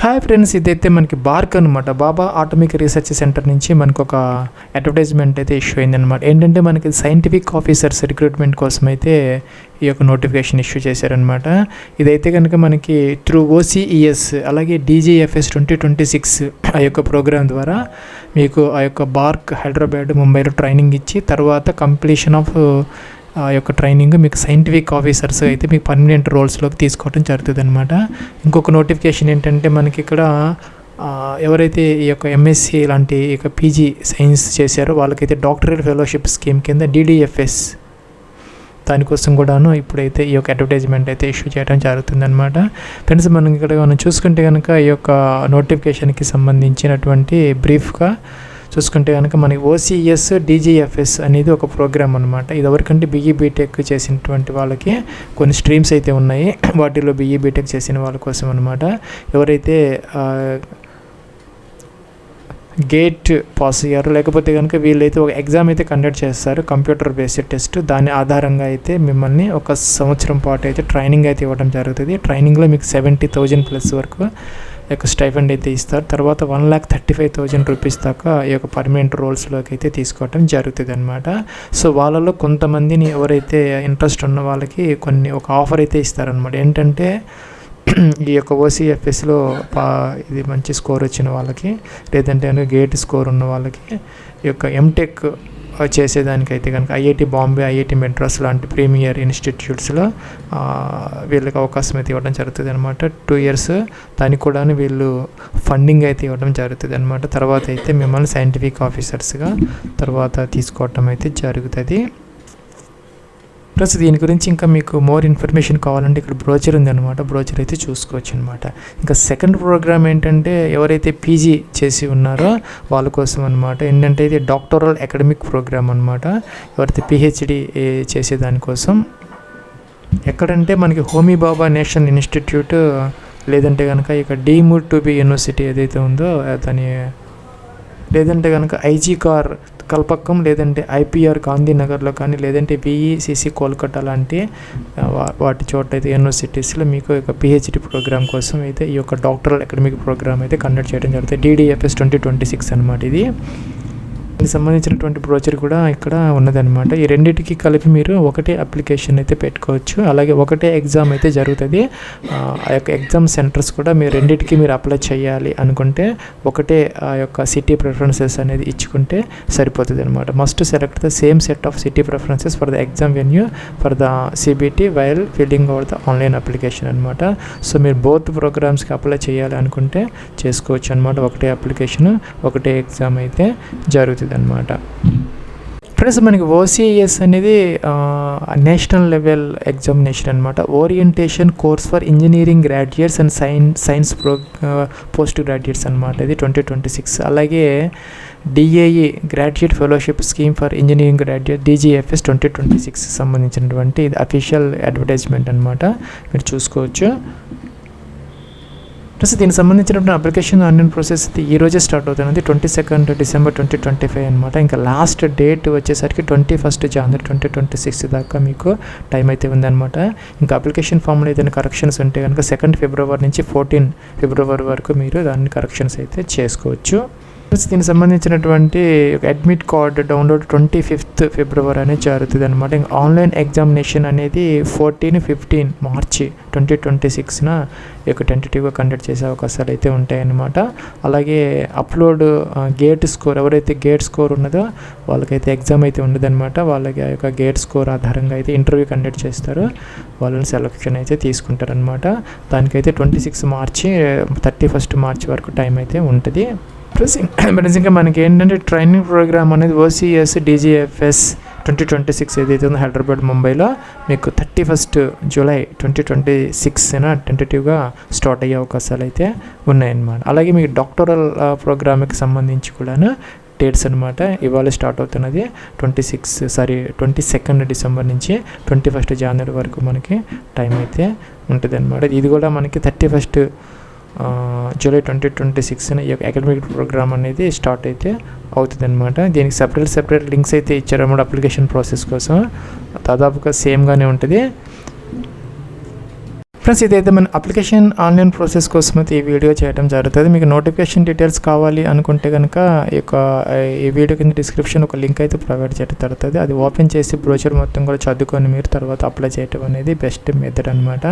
Hi friends, ఇదైతే మనకి BARC అనమాట. బాబా ఆటమిక్ రీసెర్చ్ సెంటర్ నుంచి మనకు ఒక అడ్వర్టైజ్మెంట్ అయితే ఇష్యూ అయిందనమాట. ఏంటంటే మనకి సైంటిఫిక్ ఆఫీసర్స్ రిక్రూట్మెంట్ కోసం అయితే ఈ యొక్క నోటిఫికేషన్ ఇష్యూ చేశారనమాట. ఇదైతే కనుక మనకి త్రూ ఓసీఈఎస్ అలాగే డీజీఎఫ్ఎస్ 2026 ఆ యొక్క ప్రోగ్రామ్ ద్వారా మీకు ఆ యొక్క బార్క్ హైదరాబాద్ ముంబైలో ట్రైనింగ్ ఇచ్చి తర్వాత కంప్లీషన్ ఆఫ్ ఆ యొక్క ట్రైనింగ్ మీకు సైంటిఫిక్ ఆఫీసర్స్ అయితే మీకు పర్మనెంట్ రోల్స్లోకి తీసుకోవడం జరుగుతుంది అనమాట. ఇంకొక నోటిఫికేషన్ ఏంటంటే మనకి ఇక్కడ ఎవరైతే ఈ యొక్క ఎంఎస్సి లాంటి ఇక పీజీ సైన్స్ చేశారో వాళ్ళకైతే డాక్టరేట్ ఫెలోషిప్ స్కీమ్ కింద డీడీఎఫ్ఎస్ దానికోసం కూడాను ఇప్పుడైతే ఈ యొక్క అడ్వర్టైజ్మెంట్ అయితే ఇష్యూ చేయడం జరుగుతుందన్నమాట. ఫ్రెండ్స్, మనం ఇక్కడ మనం చూసుకుంటే కనుక ఈ యొక్క నోటిఫికేషన్కి సంబంధించినటువంటి బ్రీఫ్గా చూసుకుంటే కనుక మనకి ఓసీఎస్ డీజీఎఫ్ఎస్ అనేది ఒక ప్రోగ్రామ్ అనమాట. ఇదివరకంటే బీఈ బీటెక్ చేసినటువంటి వాళ్ళకి కొన్ని స్ట్రీమ్స్ అయితే ఉన్నాయి. వాటిలో బీఈ బీటెక్ చేసిన వాళ్ళ కోసం అనమాట. ఎవరైతే గేట్ పాస్ అయ్యారు లేకపోతే కనుక వీళ్ళైతే ఒక ఎగ్జామ్ అయితే కండక్ట్ చేస్తారు, కంప్యూటర్ బేస్డ్ టెస్ట్. దాని ఆధారంగా అయితే మిమ్మల్ని ఒక సంవత్సరం పాటు అయితే ట్రైనింగ్ అయితే ఇవ్వడం జరుగుతుంది. ట్రైనింగ్లో మీకు 70,000 ప్లస్ వరకు యొక్క స్టైఫండ్ అయితే ఇస్తారు. తర్వాత 1,35,000 రూపీస్ దాకా ఈ యొక్క పర్మనెంట్ రోల్స్లోకి అయితే తీసుకోవడం జరుగుతుంది అనమాట. సో వాళ్ళలో కొంతమందిని ఎవరైతే ఇంట్రెస్ట్ ఉన్న వాళ్ళకి ఒక ఆఫర్ అయితే ఇస్తారనమాట. ఏంటంటే ఈ యొక్క ఓసీఎఫ్ఎస్లో ఇది మంచి స్కోర్ వచ్చిన వాళ్ళకి లేదంటే గేట్ స్కోర్ ఉన్న వాళ్ళకి ఈ యొక్క ఎంటెక్ చేసేదానికైతే కనుక ఐఐటి బాంబే, ఐఐటి మెడ్రాస్ లాంటి ప్రీమియర్ ఇన్స్టిట్యూట్స్లో వీళ్ళకి అవకాశం అయితే ఇవ్వడం జరుగుతుంది అనమాట. 2 years దానికి కూడా వీళ్ళు ఫండింగ్ అయితే ఇవ్వడం జరుగుతుంది అనమాట. తర్వాత అయితే మిమ్మల్ని సైంటిఫిక్ ఆఫీసర్స్గా తర్వాత తీసుకోవటం అయితే జరుగుతుంది. ప్లస్ దీని గురించి ఇంకా మీకు మోర్ ఇన్ఫర్మేషన్ కావాలంటే ఇక్కడ బ్రోచర్ ఉందన్నమాట. బ్రోచర్ అయితే చూసుకోవచ్చు అనమాట. ఇంకా సెకండ్ ప్రోగ్రామ్ ఏంటంటే ఎవరైతే పీజీ చేసి ఉన్నారో వాళ్ళ కోసం అనమాట. ఏంటంటే ఇది డాక్టరల్ అకాడమిక్ ప్రోగ్రామ్ అనమాట. ఎవరైతే పిహెచ్డి చేసేదానికోసం ఎక్కడంటే మనకి హోమీ బాబా నేషనల్ ఇన్స్టిట్యూట్ లేదంటే కనుక ఇక డీమ్డ్ టు బి యూనివర్సిటీ ఏదైతే ఉందో దాని లేదంటే కనుక ఐజీ కార్ కల్పక్కం లేదంటే ఐపీఆర్ గాంధీనగర్లో కానీ లేదంటే విఈసిసి కోల్కతా లాంటి వాటి చోట అయితే యూనివర్సిటీస్లో మీకు ఒక పిహెచ్డి ప్రోగ్రామ్ కోసం అయితే ఈ యొక్క డాక్టరల్ అకాడమిక్ ప్రోగ్రామ్ అయితే కండక్ట్ చేయడం జరుగుతుంది. డీడీఎఫ్ఎస్ 2026 అనమాట. ఇది దీనికి సంబంధించినటువంటి బ్రోచర్ కూడా ఇక్కడ ఉన్నదన్నమాట. ఈ రెండింటికి కలిపి మీరు ఒకటే అప్లికేషన్ అయితే పెట్టుకోవచ్చు. అలాగే ఒకటే ఎగ్జామ్ అయితే జరుగుతుంది. ఆ యొక్క ఎగ్జామ్ సెంటర్స్ కూడా మీరు రెండింటికి మీరు అప్లై చేయాలి అనుకుంటే ఒకటే ఆ యొక్క సిటీ ప్రిఫరెన్సెస్ అనేది ఇచ్చుకుంటే సరిపోతుంది అనమాట. Must select the same set of city preferences for the exam venue for the CBT while filling out the online application అనమాట. సో మీరు బోత్ ప్రోగ్రామ్స్కి అప్లై చేయాలి అనుకుంటే చేసుకోవచ్చు అనమాట. ఒకటే అప్లికేషన్ ఒకటే ఎగ్జామ్ అయితే జరుగుతుంది అనమాట. ఫ్రెండ్స్, మనకి ఓసీఎస్ అనేది నేషనల్ లెవెల్ ఎగ్జామినేషన్ అనమాట. Orientation course for engineering graduates and science post graduates అనమాట. ఇది 2026. అలాగే DAE graduate fellowship scheme for engineering graduate DGFS 2026 సంబంధించినటువంటి ఇది అఫీషియల్ అడ్వర్టైజ్మెంట్ అనమాట. మీరు చూసుకోవచ్చు. ప్లస్ దీనికి సంబంధించినటువంటి అప్లికేషన్ ఆన్లైన్ ప్రాసెస్ ఈ రోజే స్టార్ట్ అవుతుంది. 22 December 2025 అనమాట. ఇంకా లాస్ట్ డేట్ వచ్చేసరికి 21 January 2026 దాకా మీకు టైం అయితే ఉందన్నమాట. ఇంకా అప్లికేషన్ ఫామ్లో ఏదైనా కరెక్షన్స్ ఉంటే కనుక 2 February నుంచి 14 February వరకు మీరు దాన్ని కరెక్షన్స్ అయితే చేసుకోవచ్చు. దీనికి సంబంధించినటువంటి admit card download 25th February అనేది జరుగుతుంది అనమాట. ఇంకా ఆన్లైన్ ఎగ్జామినేషన్ అనేది 14-15 March 2026 ఇక టెంటేటివ్గా కండక్ట్ చేసే అవకాశాలు అయితే ఉంటాయన్నమాట. అలాగే అప్లోడ్ గేట్ స్కోర్ ఎవరైతే గేట్ స్కోర్ ఉన్నదో వాళ్ళకైతే ఎగ్జామ్ అయితే ఉండదన్నమాట. వాళ్ళకి ఆ యొక్క గేట్ స్కోర్ ఆధారంగా అయితే ఇంటర్వ్యూ కండక్ట్ చేస్తారు. వాళ్ళని సెలక్షన్ అయితే తీసుకుంటారనమాట. దానికైతే 26 March 31 March వరకు టైం అయితే ఉంటుంది. ప్లస్ ఇంకా మనకి ఏంటంటే ట్రైనింగ్ ప్రోగ్రామ్ అనేది ఓసీఎస్ డీజీఎఫ్ఎస్ 2026 ఏదైతే ఉందో హైదరాబాద్ ముంబైలో మీకు 31 July 2026 టెంటేటివ్గా స్టార్ట్ అయ్యే అవకాశాలు అయితే ఉన్నాయన్నమాట. అలాగే మీకు డాక్టరల్ ప్రోగ్రామ్కి సంబంధించి కూడా డేట్స్ అనమాట ఇవాళ స్టార్ట్ అవుతున్నది. 22 December నుంచి 21 January వరకు మనకి టైం అయితే ఉంటుంది అనమాట. ఇది కూడా మనకి 31 July 2026 ఈ యొక్క అకాడమిక్ ప్రోగ్రామ్ అనేది స్టార్ట్ అయితే అవుతుంది అనమాట. దీనికి సెపరేట్ లింక్స్ అయితే ఇచ్చారన్నమాట అప్లికేషన్ ప్రాసెస్ కోసం. దాదాపుగా సేమ్గానే ఉంటుంది. ఫ్రెండ్స్ ఇదైతే మన అప్లికేషన్ ఆన్లైన్ ప్రాసెస్ కోసం అయితే ఈ వీడియో చేయడం జరుగుతుంది. మీకు నోటిఫికేషన్ డీటెయిల్స్ కావాలి అనుకుంటే కనుక ఈ వీడియో కింద డిస్క్రిప్షన్ ఒక లింక్ అయితే ప్రొవైడ్ చేయడం జరుగుతుంది. అది ఓపెన్ చేసి బ్రోచర్ మొత్తం కూడా చదువుకొని మీరు తర్వాత అప్లై చేయడం అనేది బెస్ట్ మెథడ్ అనమాట.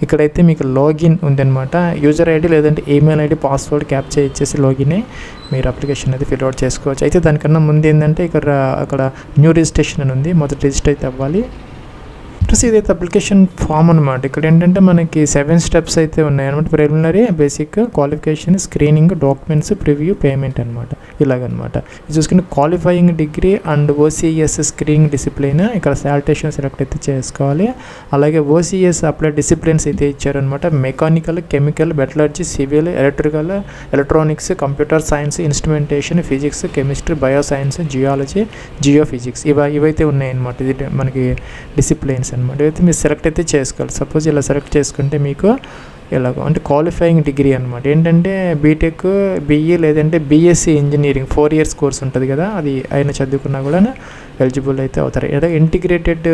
ఇక్కడైతే మీకు లాగిన్ ఉందన్నమాట. యూజర్ ఐడి లేదంటే ఈమెయిల్ ఐడి పాస్వర్డ్ క్యాప్చర్ ఇచ్చేసి లాగిన్ అయ్యి మీరు అప్లికేషన్ అయితే ఫిల్ అవుట్ చేసుకోవచ్చు. అయితే దానికన్నా ముందు ఏంటంటే అక్కడ న్యూ రిజిస్ట్రేషన్ అని ఉంది, మొదటి రిజిస్టర్ అయితే అవ్వాలి. ప్లస్ ఇదైతే అప్లికేషన్ ఫామ్ అనమాట. ఇక్కడ ఏంటంటే మనకి 7 స్టెప్స్ అయితే ఉన్నాయన్నమాట. Preliminary, basic, qualification, screening, documents, preview, payment అనమాట. ఇలాగనమాట. ఇది చూసుకుని qualifying degree and ఓసీఎస్ screening discipline ఇక్కడ శానిటేషన్ సెలెక్ట్ అయితే చేసుకోవాలి. అలాగే ఓసీఎస్ అప్లై డిసిప్లిన్స్ అయితే ఇచ్చారనమాట. Mechanical, chemical, metallurgy, civil, electrical, electronics, computer science, instrumentation, physics, chemistry, bio science, geology, Jio physics ఇవైతే ఉన్నాయన్నమాట. ఇది మనకి డిసిప్లిన్స్ అనమాట. ఇవైతే మీరు సెలెక్ట్ అయితే చేసుకోవాలి. సపోజ్ ఇలా సెలెక్ట్ చేసుకుంటే మీకు ఎలాగో అంటే క్వాలిఫైయింగ్ డిగ్రీ అనమాట. ఏంటంటే బీటెక్, బీఈ లేదంటే బీఎస్సీ ఇంజనీరింగ్ 4 ఇయర్స్ కోర్స్ ఉంటుంది కదా, అది ఆయన చదువుకున్నా కూడా ఎలిజిబుల్ అయితే అవుతారు. లేదా ఇంటిగ్రేటెడ్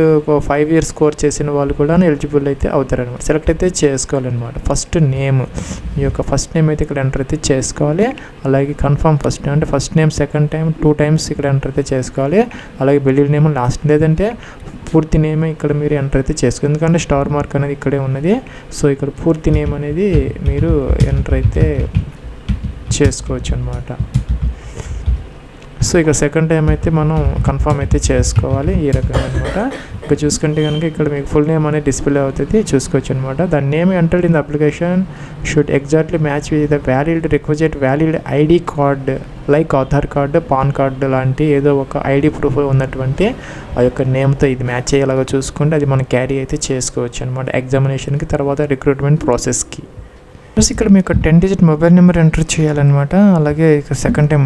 5 ఇయర్స్ కోర్స్ చేసిన వాళ్ళు కూడా ఎలిజిబుల్ అయితే అవుతారు అనమాట. సెలెక్ట్ అయితే చేసుకోవాలన్నమాట. ఫస్ట్ నేమ్, మీ యొక్క ఫస్ట్ నేమ్ అయితే ఇక్కడ ఎంటర్ అయితే చేసుకోవాలి. అలాగే కన్ఫర్మ్ ఫస్ట్ నేమ్ అంటే first name second time 2 times ఇక్కడ ఎంటర్ అయితే చేసుకోవాలి. అలాగే బిల్డింగ్ నేమ్ లాస్ట్, లేదంటే పూర్తి నేమే ఇక్కడ మీరు ఎంటర్ అయితే చేసుకోవాలి. ఎందుకంటే స్టార్ మార్క్ అనేది ఇక్కడే ఉన్నది. సో ఇక్కడ పూర్తి నేమ్ అనేది మీరు ఎంటర్ అయితే చేసుకోవచ్చు అనమాట. సో ఇక సెకండ్ టైం అయితే మనం కన్ఫర్మ్ అయితే చేసుకోవాలి. ఈ రకంగా అనమాట. ఇక చూసుకుంటే కనుక ఇక్కడ మీకు ఫుల్ నేమ్ అనేది డిస్ప్లే అవుతుంది, చూసుకోవచ్చు అనమాట. దాని name entered in the application should exactly match with the request valid ID card like Aadhaar card, pan card లాంటి ఏదో ఒక ఐడి ప్రూఫ్ ఉన్నటువంటి ఆ యొక్క నేమ్తో ఇది మ్యాచ్ అయ్యేలాగా చూసుకుంటే అది మనం క్యారీ అయితే చేసుకోవచ్చు అనమాట ఎగ్జామినేషన్కి, తర్వాత రిక్రూట్మెంట్ ప్రాసెస్కి. ప్లస్ ఇక్కడ మీకు 10 డిజిట్ మొబైల్ నెంబర్ ఎంటర్ చేయాలన్నమాట. అలాగే ఇక్కడ సెకండ్ టైం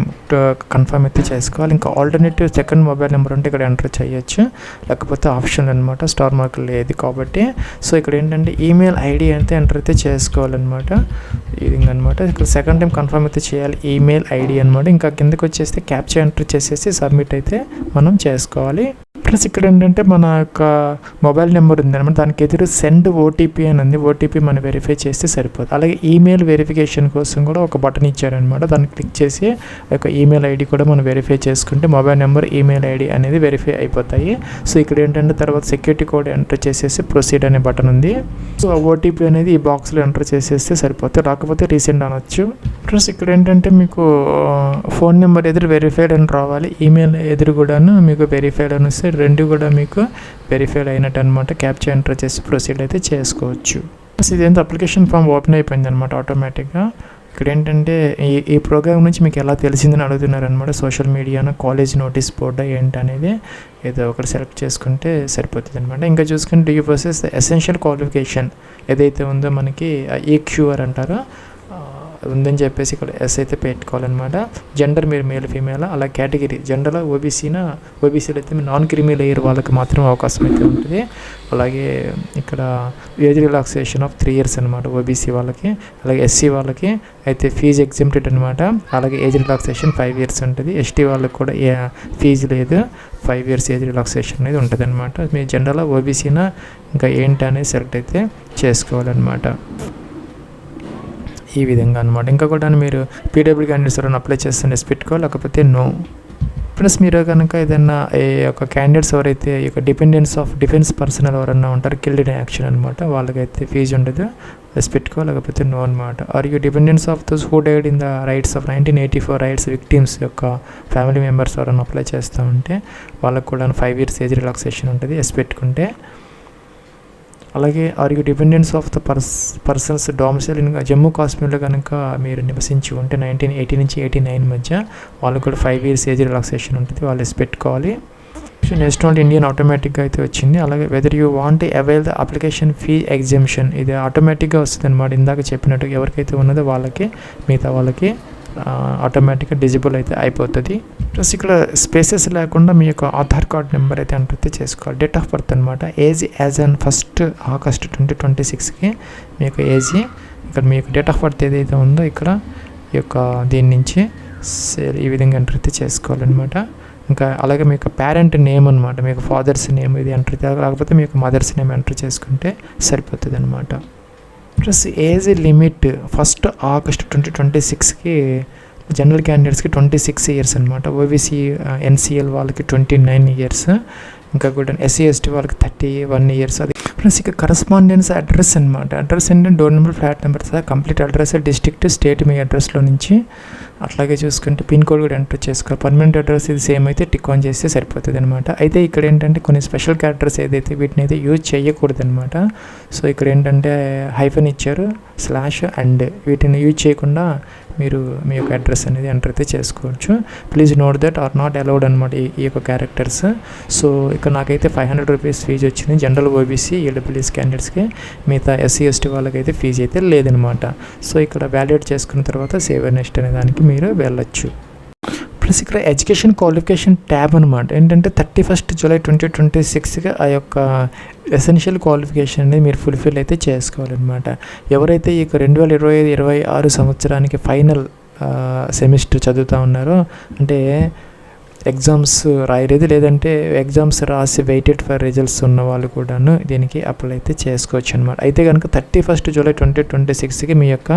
కన్ఫర్మ్ అయితే చేసుకోవాలి. ఇంకా ఆల్టర్నేటివ్ సెకండ్ మొబైల్ నెంబర్ అంటే ఇక్కడ ఎంటర్ చేయొచ్చు, లేకపోతే ఆప్షన్ అనమాట. స్టార్ మార్క్ లేదు కాబట్టి. సో ఇక్కడ ఏంటంటే ఈమెయిల్ ఐడి అయితే ఎంటర్ అయితే చేసుకోవాలన్నమాట. ఇది అనమాట. ఇక్కడ సెకండ్ టైం కన్ఫర్మ్ అయితే చేయాలి, ఈమెయిల్ ఐడి అనమాట. ఇంకా కిందకి వచ్చేస్తే క్యాప్చర్ ఎంటర్ చేసేసి సబ్మిట్ అయితే మనం చేసుకోవాలి. ప్లస్ ఇక్కడ ఏంటంటే మన యొక్క మొబైల్ నెంబర్ ఉందన్నమాట, దానికి ఎదురు సెండ్ ఓటీపీ అని ఉంది. ఓటీపీ మనం వెరిఫై చేస్తే సరిపోతుంది. అలాగే ఈమెయిల్ వెరిఫికేషన్ కోసం కూడా ఒక బటన్ ఇచ్చారనమాట. దాన్ని క్లిక్ చేసి ఆ యొక్క ఈమెయిల్ ఐడి కూడా మనం వెరిఫై చేసుకుంటే మొబైల్ నెంబర్, ఈమెయిల్ ఐడి అనేది వెరిఫై అయిపోతాయి. సో ఇక్కడ ఏంటంటే తర్వాత సెక్యూరిటీ కోడ్ ఎంటర్ చేసేసి ప్రొసీడ్ అనే బటన్ ఉంది. సో ఆ ఓటీపీ అనేది ఈ బాక్స్లో ఎంటర్ చేసేస్తే సరిపోతుంది, రాకపోతే రీసెండ్ అనొచ్చు. ప్లస్ ఇక్కడ ఏంటంటే మీకు ఫోన్ నెంబర్ ఎదురు వెరిఫైడ్ అని రావాలి, ఈమెయిల్ ఎదురు కూడాను మీకు వెరిఫైడ్ అని వస్తే రెండు కూడా మీకు వెరిఫైడ్ అయినట్టు అనమాట. క్యాప్చర్ ఎంటర్ చేసి ప్రొసీడ్ అయితే చేసుకోవచ్చు. ఇదేంత అప్లికేషన్ ఫామ్ ఓపెన్ అయిపోయింది అనమాట ఆటోమేటిక్గా. ఇక్కడ ఏంటంటే ఈ ప్రోగ్రామ్ నుంచి మీకు ఎలా తెలిసిందని అడుగుతున్నారు అనమాట. సోషల్ మీడియాను, కాలేజ్ నోటీస్ బోర్డు ఏంటి అనేది ఏదో ఒకటి సెలెక్ట్ చేసుకుంటే సరిపోతుంది అనమాట. ఇంకా చూసుకుంటే do you possess essential qualification ఏదైతే ఉందో మనకి ఈక్యూఆర్ అంటారో ఉందని చెప్పేసి ఇక్కడ ఎస్ అయితే పెట్టుకోవాలన్నమాట. జెండర్ మీరు మేల్, ఫీమేల్, అలా కేటగిరీ జెండర్లో ఓబీసీలో అయితే నాన్ క్రిమీ లేయర్ వాళ్ళకి మాత్రం అవకాశం అయితే ఉంటుంది. అలాగే ఇక్కడ ఏజ్ రిలాక్సేషన్ ఆఫ్ 3 ఇయర్స్ అనమాట ఓబీసీ వాళ్ళకి. అలాగే ఎస్సీ వాళ్ళకి అయితే ఫీజు ఎగ్జెంప్టెడ్ అనమాట. అలాగే ఏజ్ రిలాక్సేషన్ 5 ఇయర్స్ ఉంటుంది. ఎస్టీ వాళ్ళకి కూడా ఫీజు లేదు, 5 ఇయర్స్ ఏజ్ రిలాక్సేషన్ అనేది ఉంటుంది అనమాట. మీ జెండర్లో ఓబీసీనా ఇంకా ఏంటి అనేది సెలెక్ట్ అయితే చేసుకోవాలన్నమాట. ఈ విధంగా అనమాట. ఇంకా కూడా మీరు పీడబ్ల్యూ క్యాండిడేట్స్ ఎవరైనా అప్లై చేస్తే ఎస్ పెట్టుకోవాలి, లేకపోతే నో. ప్లస్ మీరు కనుక ఏదైనా ఈ యొక్క క్యాండిడేట్స్ ఎవరైతే ఈ యొక్క డిపెండెన్స్ ఆఫ్ డిఫెన్స్ పర్సనల్ ఎవరైనా ఉంటారు, కిల్డ్ ఇన్ యాక్షన్ అనమాట, వాళ్ళకైతే ఫీజు ఉండదు, ఎస్ పెట్టుకోవాలి, లేకపోతే నో అనమాట. Are you dependence of those who died in the riots of 1984 riots victims యొక్క ఫ్యామిలీ మెంబర్స్ ఎవరైనా అప్లై చేస్తూ ఉంటే వాళ్ళకు కూడా 5 ఇయర్స్ ఏజ్ రిలాక్సేషన్ ఉంటుంది, ఎస్ పెట్టుకుంటే. అలాగే are you dependence of the persons domicile in Jammu కాశ్మీర్లో కనుక మీరు నివసించి ఉంటే 1980 నుంచి 89 మధ్య వాళ్ళకు కూడా 5 ఇయర్స్ ఏజ్ రిలాక్సేషన్ ఉంటుంది, వాళ్ళు వేసి పెట్టుకోవాలి. నెక్స్ట్ వన్ ఇండియన్ ఆటోమేటిక్గా అయితే వచ్చింది. అలాగే whether you want avail the application fee exemption ఇది ఆటోమేటిక్గా వస్తుంది అనమాట. ఇందాక చెప్పినట్టు ఎవరికైతే ఉన్నదో వాళ్ళకి, మిగతా వాళ్ళకి ఆటోమేటిక్గా డిజిబుల్ అయితే అయిపోతుంది. ప్లస్ ఇక్కడ స్పేసెస్ లేకుండా మీ యొక్క ఆధార్ కార్డ్ నెంబర్ అయితే ఎంటర్ అయితే చేసుకోవాలి. డేట్ ఆఫ్ బర్త్ అనమాట. ఏజ్ యాజ్ అన్ 1 ఆగస్ట్ 2026కి మీ యొక్క ఏజ్, ఇక్కడ మీ యొక్క డేట్ ఆఫ్ బర్త్ ఏదైతే ఉందో ఇక్కడ ఈ యొక్క దీని నుంచి ఈ విధంగా ఎంటర్ అయితే చేసుకోవాలన్నమాట. ఇంకా అలాగే మీ యొక్క పేరెంట్ నేమ్ అనమాట, మీకు ఫాదర్స్ నేమ్ ఇది ఎంటర్, లేకపోతే మీ యొక్క మదర్స్ నేమ్ ఎంటర్ చేసుకుంటే సరిపోతుంది అనమాట. Plus age limit first August 2026కి జనరల్ క్యాండిడేట్స్కి 26 ఇయర్స్ అనమాట. ఓబీసీ ఎన్సీఎల్ వాళ్ళకి 29 ఇయర్స్, ఇంకా కూడా ఎస్సీ ఎస్టీ వాళ్ళకి 31 ఇయర్స్. అది ప్లస్ ఇక కరస్పాండెన్స్ అడ్రస్ అనమాట. అడ్రస్ ఏంటంటే door number, flat number, complete address, district, state మీ అడ్రస్లో నుంచి. అట్లాగే చూసుకుంటే పిన్ కోడ్ కూడా ఎంటర్ చేసుకోవాలి. పర్మనెంట్ అడ్రస్ ఇది సేమ్ అయితే టిక్ ఆన్ చేస్తే సరిపోతుంది అనమాట. అయితే ఇక్కడ ఏంటంటే కొన్ని స్పెషల్ క్యారెక్టర్స్ ఏదైతే వీటిని అయితే యూజ్ చేయకూడదు అనమాట. సో ఇక్కడ ఏంటంటే హైఫన్ ఇచ్చారు, స్లాష్ అండ్, వీటిని యూజ్ చేయకుండా మీరు మీ యొక్క అడ్రస్ అనేది ఎంటర్ అయితే చేసుకోవచ్చు. Please note that are not allowed అనమాట ఈ యొక్క క్యారెక్టర్స్. సో ఇక్కడ నాకైతే 500 రూపీస్ ఫీజు వచ్చింది జనరల్ ఓబీసీ ఈడబ్ల్యూఎస్ క్యాండిడేట్స్కి. మిగతా ఎస్సీ ఎస్టీ వాళ్ళకైతే ఫీజు అయితే లేదనమాట. సో ఇక్కడ వ్యాలిడేట్ చేసుకున్న తర్వాత సేవ్ అండ్ నెక్స్ట్ అనే దానికి మీరు వెళ్ళొచ్చు. ప్లస్ ఇక్కడ ఎడ్యుకేషన్ క్వాలిఫికేషన్ ట్యాబ్ అనమాట. ఏంటంటే 31 జూలై 2026గా ఆ యొక్క ఎసెన్షియల్ క్వాలిఫికేషన్ అనేది మీరు ఫుల్ఫిల్ అయితే చేసుకోవాలన్నమాట. ఎవరైతే ఇక 2025-26 సంవత్సరానికి ఫైనల్ సెమిస్టర్ చదువుతూ ఉన్నారో, అంటే ఎగ్జామ్స్ రాయలేదు లేదంటే ఎగ్జామ్స్ రాసి వెయిటెడ్ ఫర్ రిజల్ట్స్ ఉన్న వాళ్ళు కూడాను దీనికి అప్లై అయితే చేసుకోవచ్చు అనమాట. అయితే కనుక 31 జూలై 2026కి మీ యొక్క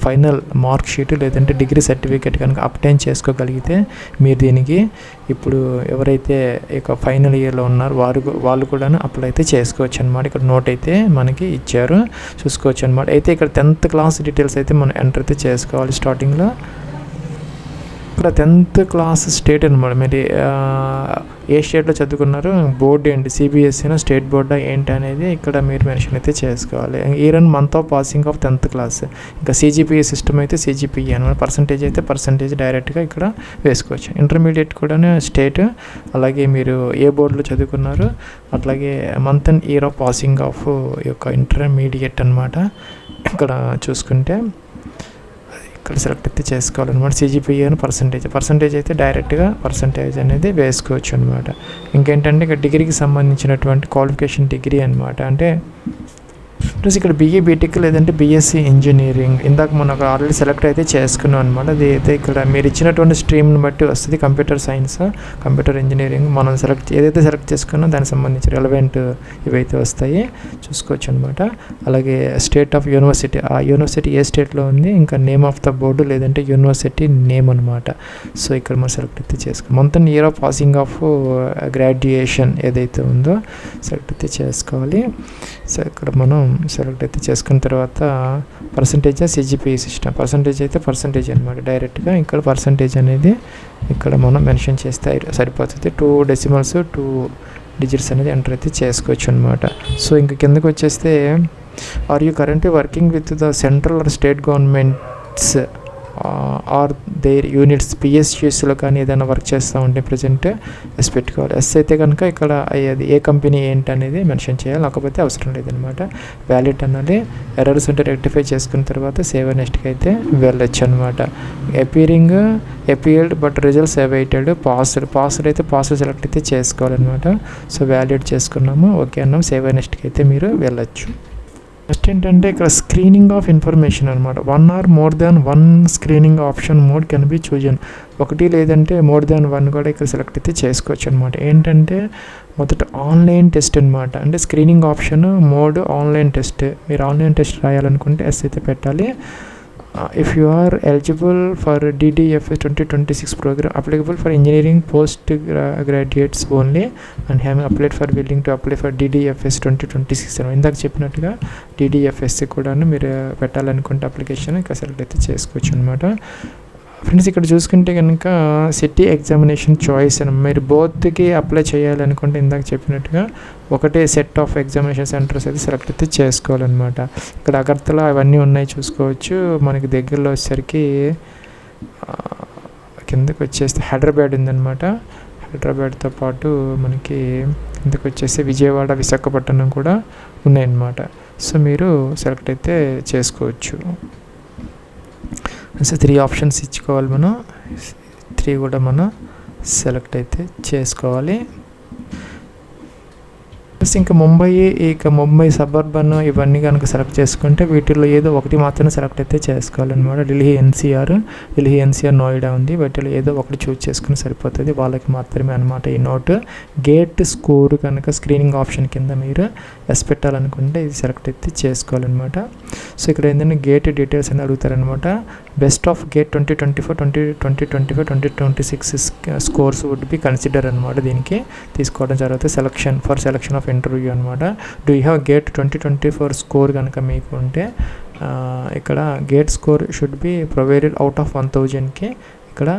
ఫైనల్ మార్క్ షీట్ లేదంటే డిగ్రీ సర్టిఫికేట్ కనుక అప్టైన్ చేసుకోగలిగితే మీరు దీనికి ఇప్పుడు ఎవరైతే ఇక ఫైనల్ ఇయర్లో ఉన్నారో వాళ్ళు కూడాను అప్లై అయితే చేసుకోవచ్చు అనమాట. ఇక్కడ నోట్ అయితే మనకి ఇచ్చారు, చూసుకోవచ్చు అనమాట. అయితే ఇక్కడ 10th క్లాస్ డీటెయిల్స్ అయితే మనం ఎంటర్ అయితే చేసుకోవాలి. స్టార్టింగ్లో ఇక్కడ 10th క్లాస్ స్టేట్ అనమాట. మీరు ఏ స్టేట్లో చదువుకున్నారు, బోర్డు ఏంటి, సిబిఎస్ఈనా స్టేట్ బోర్డా ఏంటి అనేది ఇక్కడ మీరు మెన్షన్ అయితే చేసుకోవాలి. Year and month of passing of 10th class. ఇంకా సిజిపిఏ సిస్టమ్ అయితే సిజిపిఏ అనమాట. పర్సంటేజ్ అయితే పర్సంటేజ్ డైరెక్ట్గా ఇక్కడ వేసుకోవచ్చు. ఇంటర్మీడియట్ కూడా స్టేట్, అలాగే మీరు ఏ బోర్డులో చదువుకున్నారు, అట్లాగే month and year of passing of యొక్క ఇంటర్మీడియట్ అనమాట. ఇక్కడ చూసుకుంటే ఇక్కడ సెలెక్ట్ అయితే చేసుకోవాలన్నమాట. సిజిపిఏ అని పర్సంటేజ్ అయితే డైరెక్ట్గా పర్సంటేజ్ అనేది వేసుకోవచ్చు అనమాట. ఇంకేంటంటే ఇక్కడ డిగ్రీకి సంబంధించినటువంటి క్వాలిఫికేషన్ డిగ్రీ అనమాట. అంటే ప్లస్ ఇక్కడ బీఈ బీటెక్ లేదంటే బీఎస్సీ ఇంజనీరింగ్ ఇందాక మనకు ఆల్రెడీ సెలెక్ట్ అయితే చేసుకున్నాం అనమాట. అది అయితే ఇక్కడ మీరు ఇచ్చినటువంటి స్ట్రీమ్ని బట్టి వస్తుంది. కంప్యూటర్ సైన్స్, కంప్యూటర్ ఇంజనీరింగ్ మనం ఏదైతే సెలెక్ట్ చేసుకున్నా దానికి సంబంధించి రెలవెంట్ ఇవైతే వస్తాయి, చూసుకోవచ్చు అనమాట. అలాగే స్టేట్ ఆఫ్ యూనివర్సిటీ, ఆ యూనివర్సిటీ ఏ స్టేట్లో ఉంది, ఇంకా నేమ్ ఆఫ్ ద బోర్డు లేదంటే యూనివర్సిటీ నేమ్ అనమాట. సో ఇక్కడ మనం సెలెక్ట్ అయితే చేసుకోవాలి. మొత్తం year of passing of graduation ఏదైతే ఉందో సెలెక్ట్ అయితే చేసుకోవాలి. సో ఇక్కడ మనం సెలెక్ట్ అయితే చేసుకున్న తర్వాత పర్సంటేజ్ సిజిపిఏ సిస్టమ్, పర్సంటేజ్ అయితే పర్సంటేజ్ అనమాట. డైరెక్ట్గా ఇక్కడ పర్సంటేజ్ అనేది ఇక్కడ మనం మెన్షన్ చేస్తే సరిపోతుంది. 2 డెసిమల్స్ 2 డిజిట్స్ అనేది ఎంటర్ అయితే చేసుకోవచ్చు అనమాట. సో ఇంక కిందకి వచ్చేస్తే are you currently working with the central or state governments or their units, పిఎస్యూస్లో కానీ ఏదైనా వర్క్ చేస్తూ ఉంటే ప్రజెంట్ ఎస్ పెట్టుకోవాలి. ఎస్ అయితే కనుక ఇక్కడ అది ఏ కంపెనీ ఏంటి అనేది మెన్షన్ చేయాలి, లేకపోతే అవసరం లేదనమాట. వ్యాలిడ్ అన్నది ఎర్రర్స్ ఉంటే రెక్టిఫై చేసుకున్న తర్వాత సేవ్ నెక్స్ట్కి అయితే వెళ్ళొచ్చు అనమాట. Appealed but results awaited, passed అయితే పాస్డ్ సెలెక్ట్ అయితే చేసుకోవాలన్నమాట. సో వ్యాలిడ్ చేసుకున్నాము, ఓకే అన్నాము, సేవ్ నెక్స్ట్కి అయితే మీరు వెళ్ళొచ్చు. నెక్స్ట్ ఏంటంటే ఇక్కడ స్క్రీనింగ్ ఆఫ్ ఇన్ఫర్మేషన్ అనమాట. 1 or more than 1 screening option mode can be chosen. 1 లేదంటే మోర్ దాన్ 1 కూడా ఇక్కడ సెలెక్ట్ అయితే చేసుకోవచ్చు అనమాట. ఏంటంటే మొదట ఆన్లైన్ టెస్ట్ అనమాట. అంటే screening option mode online test. మీరు ఆన్లైన్ టెస్ట్ రాయాలనుకుంటే ఎస్ అయితే పెట్టాలి. If you are eligible for DDFS 2026 programme applicable for engineering post graduates only and have applied for willing to apply for DDFS 2026 అని ఇందాక చెప్పినట్టుగా DDFS కూడా మీరు పెట్టాలనుకుంటే application ఇంకా సెలెక్ట్ అయితే చేసుకోవచ్చు అనమాట. ఫ్రెండ్స్ ఇక్కడ చూసుకుంటే కనుక సిటీ ఎగ్జామినేషన్ చాయిస్ అని మీరు బోత్కి అప్లై చేయాలనుకుంటే ఇందాక చెప్పినట్టుగా ఒకటే సెట్ ఆఫ్ ఎగ్జామినేషన్ సెంటర్స్ అయితే సెలెక్ట్ అయితే చేసుకోవాలన్నమాట. ఇక్కడ అగర్తల అవన్నీ ఉన్నాయి, చూసుకోవచ్చు. మనకి దగ్గరలో వచ్చేసరికి కిందకి వచ్చేస్తే హైదరాబాద్ ఉందన్నమాట. హైదరాబాద్తో పాటు మనకి కిందకి వచ్చేసి విజయవాడ, విశాఖపట్నం కూడా ఉన్నాయన్నమాట. సో మీరు సెలెక్ట్ అయితే చేసుకోవచ్చు. సో 3 ఆప్షన్స్ ఇచ్చుకోవాలి మనం. 3 కూడా మనం సెలెక్ట్ అయితే చేసుకోవాలి. ప్లస్ ఇంకా ముంబై సబర్బన్ ఇవన్నీ కనుక సెలెక్ట్ చేసుకుంటే వీటిల్లో ఏదో ఒకటి మాత్రమే సెలెక్ట్ అయితే చేసుకోవాలన్నమాట. ఢిల్లీ ఎన్సీఆర్ నోయిడా ఉంది, వీటిలో ఏదో ఒకటి చూస్ చేసుకుని సరిపోతుంది, వాళ్ళకి మాత్రమే అనమాట ఈ నోట్. గేట్ స్కోర్ కనుక స్క్రీనింగ్ ఆప్షన్ కింద మీరు ఎస్ పెట్టాలనుకుంటే ఇది సెలెక్ట్ అయితే చేసుకోవాలన్నమాట. సో ఇక్కడ ఏంటంటే గేట్ డీటెయిల్స్ అని అడుగుతారనమాట. Best of GATE 2024, 2025, 2026 scores would be consider అనమాట. దీనికి తీసుకోవడం జరుగుతుంది సెలక్షన్ ఆఫ్ ఇంటర్వ్యూ అనమాట. Do you have GATE 2024 score కనుక మీకు ఉంటే ఇక్కడ GATE score should be provided out of 1000కి ఇక్కడ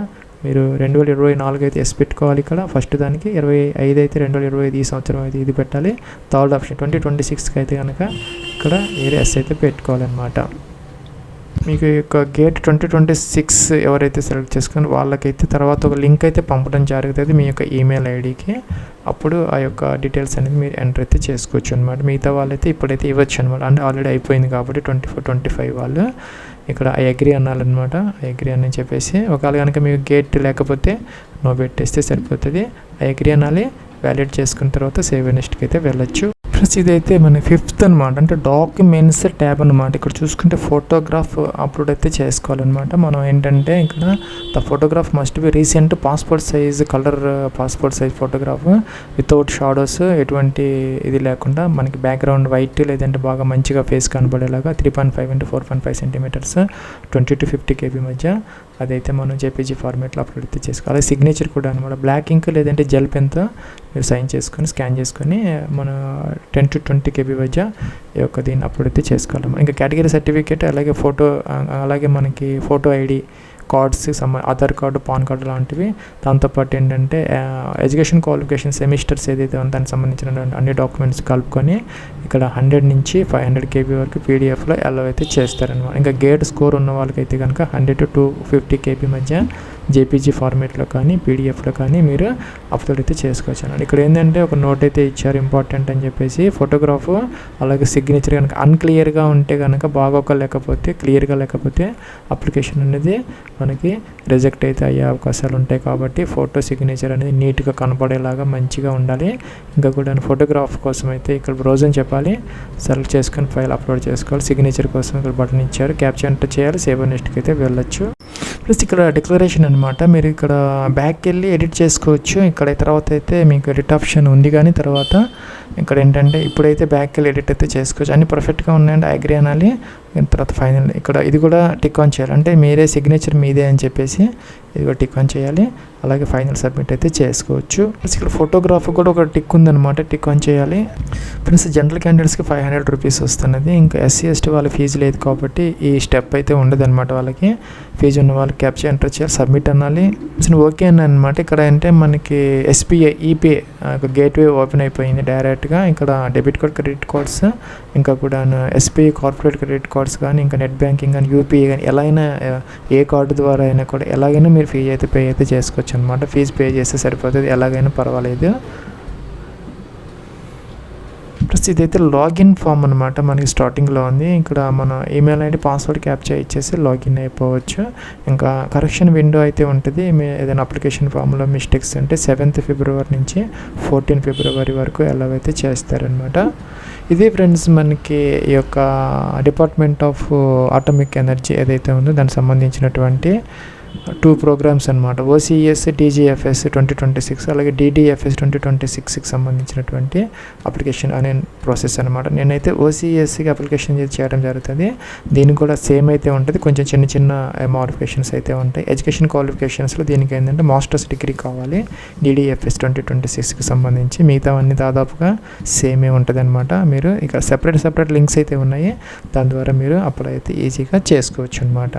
మీరు 2024 అయితే ఎస్ పెట్టుకోవాలి. ఇక్కడ ఫస్ట్ దానికి 25 అయితే 2025 ఈ సంవత్సరం అయితే ఇది పెట్టాలి. థర్డ్ ఆప్షన్ 2026కి అయితే కనుక ఇక్కడ వేరే ఎస్ అయితే పెట్టుకోవాలన్నమాట. మీకు యొక్క గేట్ 2026 ఎవరైతే సెలెక్ట్ చేసుకుని వాళ్ళకైతే తర్వాత ఒక లింక్ అయితే పంపడం జరుగుతుంది మీ యొక్క ఈమెయిల్ ఐడికి. అప్పుడు ఆ యొక్క డీటెయిల్స్ అనేది మీరు ఎంటర్ అయితే చేసుకోవచ్చు అనమాట. మిగతా వాళ్ళైతే ఇప్పుడైతే ఇవ్వచ్చు అనమాట. అంటే ఆల్రెడీ అయిపోయింది కాబట్టి 24-25 వాళ్ళు ఇక్కడ ఐ అగ్రీ అనాలన్నమాట. ఐ అగ్రీ అని చెప్పేసి ఒకవేళ కనుక మీకు గేట్ లేకపోతే నో పెట్టేస్తే సరిపోతుంది. ఐ అగ్రీ అనాలి, వ్యాలిడ్ చేసుకున్న తర్వాత సేవ్ నెక్స్ట్కి అయితే వెళ్ళొచ్చు. ఫ్రెండ్స్ ఇదైతే మన 5th అనమాట, అంటే డాక్యుమెంట్స్ ట్యాబ్ అనమాట. ఇక్కడ చూసుకుంటే ఫోటోగ్రాఫ్ అప్లోడ్ అయితే చేసుకోవాలన్నమాట. మనం ఏంటంటే ఇక్కడ the photograph must be recent passport size colour passport size photograph without shadows, ఎటువంటి ఇది లేకుండా మనకి బ్యాక్గ్రౌండ్ వైట్ లేదంటే బాగా మంచిగా face కనబడేలాగా 3.5 x 4.5 centimetres 20 to 50 KB మధ్య అదైతే మనం జేపీజీ ఫార్మేట్లో అప్లోడ్ అయితే చేసుకోవాలి. అలాగే సిగ్నేచర్ కూడా అనమాట. బ్లాక్ ఇంక్ లేదంటే జెల్ పెన్తో మీరు సైన్ చేసుకొని స్కాన్ చేసుకొని మన 10 to 20 KB మధ్య ఈ యొక్క దీన్ని అప్లోడ్ అయితే చేసుకోవాలి. ఇంకా కేటగిరీ సర్టిఫికేట్ అలాగే ఫోటో, అలాగే మనకి photo ID cards, Aadhaar card, pan card లాంటివి. దాంతోపాటు ఏంటంటే ఎడ్యుకేషన్ క్వాలిఫికేషన్ సెమిస్టర్స్ ఏదైతే ఉందో దానికి సంబంధించిన అన్ని డాక్యుమెంట్స్ కలుపుకొని ఇక్కడ 100 నుంచి 500 KB వరకు పీడిఎఫ్లో అలౌ అయితే చేస్తారనమాట. ఇంకా గేట్ స్కోర్ ఉన్న వాళ్ళకైతే కనుక 100 to 250 KB మధ్య జేపీజీ ఫార్మేట్లో కానీ పీడిఎఫ్లో కానీ మీరు అప్లోడ్ అయితే చేసుకోవచ్చు అన్నమాట. ఇక్కడ ఏంటంటే ఒక నోట్ అయితే ఇచ్చారు ఇంపార్టెంట్ అని చెప్పేసి. ఫోటోగ్రాఫ్ అలాగే సిగ్నేచర్ కనుక అన్క్లియర్గా ఉంటే కనుక క్లియర్గా లేకపోతే అప్లికేషన్ అనేది మనకి రిజెక్ట్ అయితే అయ్యే అవకాశాలు ఉంటాయి. కాబట్టి ఫోటో సిగ్నేచర్ అనేది నీట్గా కనపడేలాగా మంచిగా ఉండాలి. ఇంకా కూడా ఫోటోగ్రాఫ్ కోసం అయితే ఇక్కడ బ్రౌజ్ అని చెప్పాలి, సెలెక్ట్ చేసుకొని ఫైల్ అప్లోడ్ చేసుకోవాలి. సిగ్నేచర్ కోసం ఇక్కడ బటన్ ఇచ్చారు, క్యాప్చర్ ఎంటర్ చేయాలి, సేవ్ నెక్స్ట్కి అయితే వెళ్ళొచ్చు. ప్లస్ ఇక్కడ డిక్లరేషన్ అనమాట. మీరు ఇక్కడ బ్యాక్కి వెళ్ళి ఎడిట్ చేసుకోవచ్చు. ఇక్కడ తర్వాత అయితే మీకు ఎడిట్ ఆప్షన్ ఉంది, కానీ తర్వాత ఇక్కడ ఏంటంటే ఇప్పుడైతే బ్యాక్కి వెళ్ళి ఎడిట్ అయితే చేసుకోవచ్చు. అన్ని పర్ఫెక్ట్గా ఉన్నాయంటే అగ్రీ అనాలి. తర్వాత ఫైనల్ ఇక్కడ ఇది కూడా టిక్ ఆన్ చేయాలి, అంటే మీరే సిగ్నేచర్ మీదే అని చెప్పేసి ఇది కూడా టిక్ ఆన్ చేయాలి. అలాగే ఫైనల్ సబ్మిట్ అయితే చేసుకోవచ్చు. ప్లస్ ఇక్కడ ఫోటోగ్రాఫ్ కూడా ఒక టిక్ ఉందన్నమాట, టిక్ ఆన్ చేయాలి. ప్లస్ జనరల్ క్యాండిడేట్స్కి 500 రూపీస్ వస్తున్నది. ఇంకా ఎస్సీ ఎస్టీ వాళ్ళ ఫీజు లేదు కాబట్టి ఈ స్టెప్ అయితే ఉండదు అనమాట. వాళ్ళకి ఫీజు ఉన్న వాళ్ళకి క్యాప్చర్ ఎంటర్ చేయాలి, సబ్మిట్ అనాలి. ఓకే అని అనమాట. ఇక్కడ అంటే మనకి ఎస్బీఐ ఈపీఐ గేట్వే ఓపెన్ అయిపోయింది డైరెక్ట్గా. ఇక్కడ డెబిట్ కార్డ్, క్రెడిట్ కార్డ్స్, ఇంకా కూడా ఎస్బీఐ కార్పొరేట్ క్రెడిట్ కార్డ్స్ కానీ, ఇంకా నెట్ బ్యాంకింగ్ కానీ, యూపీఐ కానీ ఎలా అయినా ఏ కార్డు ద్వారా అయినా కూడా ఎలాగైనా మీరు ఫీజు అయితే పే అయితే చేసుకోవచ్చు అనమాట. ఫీజు పే చేస్తే సరిపోతుంది, ఎలాగైనా పర్వాలేదు. ప్లస్ ఇదైతే లాగిన్ ఫామ్ అనమాట, మనకి స్టార్టింగ్లో ఉంది. ఇక్కడ మన ఈమెయిల్ ఐడి పాస్వర్డ్ క్యాప్చర్ ఇచ్చేసి లాగిన్ అయిపోవచ్చు. ఇంకా కరెక్షన్ విండో అయితే ఉంటుంది. ఏదైనా అప్లికేషన్ ఫామ్లో మిస్టేక్స్ ఉంటే 7th February నుంచి 14th February వరకు ఎలా అయితే చేస్తారనమాట. ఇది ఫ్రెండ్స్ మనకి ఈ యొక్క డిపార్ట్మెంట్ ఆఫ్ అటామిక్ ఎనర్జీ ఏదైతే ఉందో దానికి సంబంధించినటువంటి 2 ప్రోగ్రామ్స్ అనమాట. ఓసీఎస్ DGFS 2026 అలాగే DDFS 2026కి సంబంధించినటువంటి అప్లికేషన్ అనే ప్రాసెస్ అనమాట. నేనైతే ఓసీఎస్కి అప్లికేషన్ చేయడం జరుగుతుంది. దీనికి కూడా సేమ్ అయితే ఉంటుంది, కొంచెం చిన్న మోడిఫికేషన్స్ అయితే ఉంటాయి. ఎడ్యుకేషన్ క్వాలిఫికేషన్స్లో దీనికి ఏంటంటే మాస్టర్స్ డిగ్రీ కావాలి. DDFS 2026కి సంబంధించి మిగతావన్నీ దాదాపుగా సేమే ఉంటుంది అనమాట. మీరు ఇక్కడ సెపరేట్ లింక్స్ అయితే ఉన్నాయి, దాని ద్వారా మీరు అప్లై అయితే ఈజీగా చేసుకోవచ్చు అనమాట.